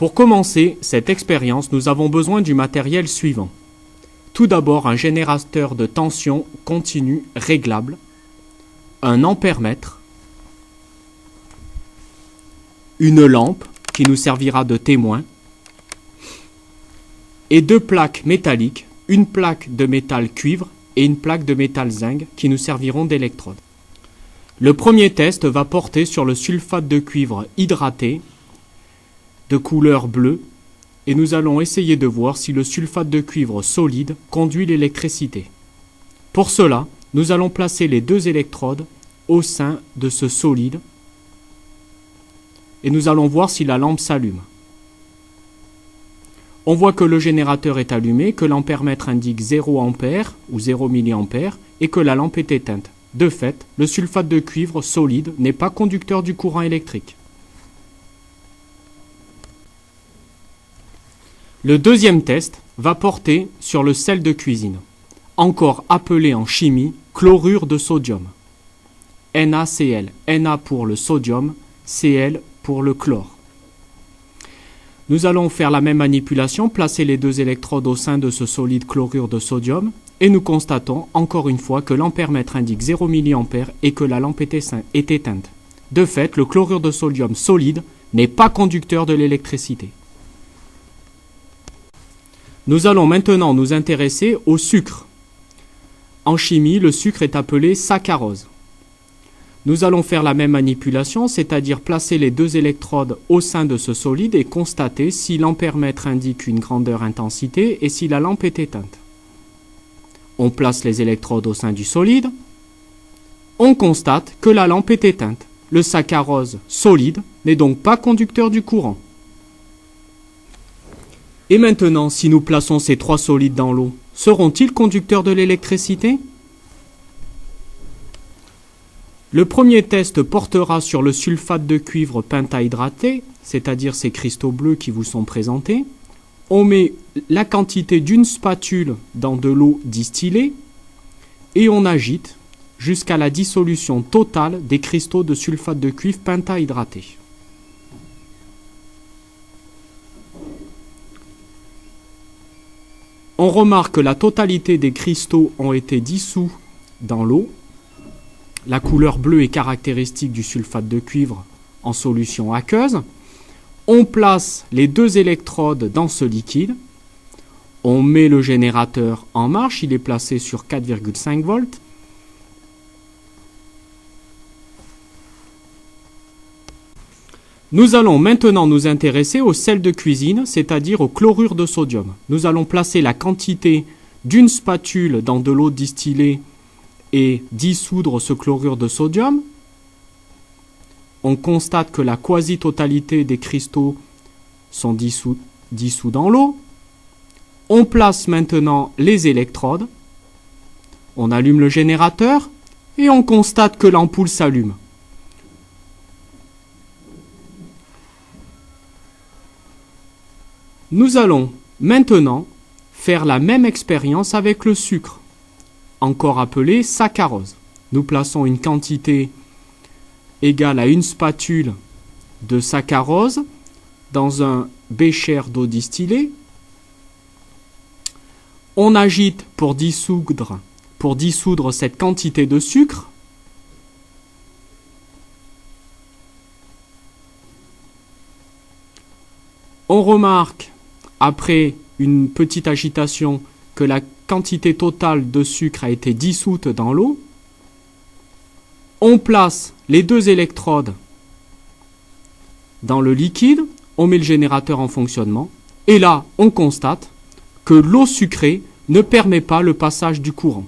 Pour commencer cette expérience, nous avons besoin du matériel suivant. Tout d'abord, un générateur de tension continue réglable, un ampèremètre, une lampe qui nous servira de témoin et deux plaques métalliques, une plaque de métal cuivre et une plaque de métal zinc qui nous serviront d'électrode. Le premier test va porter sur le sulfate de cuivre hydraté de couleur bleue et nous allons essayer de voir si le sulfate de cuivre solide conduit l'électricité. Pour cela, nous allons placer les deux électrodes au sein de ce solide et nous allons voir si la lampe s'allume. On voit que le générateur est allumé, que l'ampèremètre indique 0 ampère ou 0 milliampère et que la lampe est éteinte. De fait, le sulfate de cuivre solide n'est pas conducteur du courant électrique. Le deuxième test va porter sur le sel de cuisine, encore appelé en chimie chlorure de sodium. NaCl, Na pour le sodium, Cl pour le chlore. Nous allons faire la même manipulation, placer les deux électrodes au sein de ce solide chlorure de sodium et nous constatons encore une fois que l'ampèremètre indique 0 mA et que la lampe est éteinte. De fait, le chlorure de sodium solide n'est pas conducteur de l'électricité. Nous allons maintenant nous intéresser au sucre. En chimie, le sucre est appelé saccharose. Nous allons faire la même manipulation, c'est-à-dire placer les deux électrodes au sein de ce solide et constater si l'ampèremètre indique une grandeur intensité et si la lampe est éteinte. On place les électrodes au sein du solide. On constate que la lampe est éteinte. Le saccharose solide n'est donc pas conducteur du courant. Et maintenant, si nous plaçons ces trois solides dans l'eau, seront-ils conducteurs de l'électricité ? Le premier test portera sur le sulfate de cuivre pentahydraté, c'est-à-dire ces cristaux bleus qui vous sont présentés. On met la quantité d'une spatule dans de l'eau distillée et on agite jusqu'à la dissolution totale des cristaux de sulfate de cuivre pentahydraté. On remarque que la totalité des cristaux ont été dissous dans l'eau. La couleur bleue est caractéristique du sulfate de cuivre en solution aqueuse. On place les deux électrodes dans ce liquide. On met le générateur en marche. Il est placé sur 4,5 volts. Nous allons maintenant nous intéresser au sel de cuisine, c'est-à-dire au chlorure de sodium. Nous allons placer la quantité d'une spatule dans de l'eau distillée et dissoudre ce chlorure de sodium. On constate que la quasi-totalité des cristaux sont dissous dans l'eau. On place maintenant les électrodes. On allume le générateur et on constate que l'ampoule s'allume. Nous allons maintenant faire la même expérience avec le sucre, encore appelé saccharose. Nous plaçons une quantité égale à une spatule de saccharose dans un bécher d'eau distillée. On agite pour dissoudre cette quantité de sucre. On remarque après une petite agitation que la quantité totale de sucre a été dissoute dans l'eau. On place les deux électrodes dans le liquide, on met le générateur en fonctionnement et là on constate que l'eau sucrée ne permet pas le passage du courant.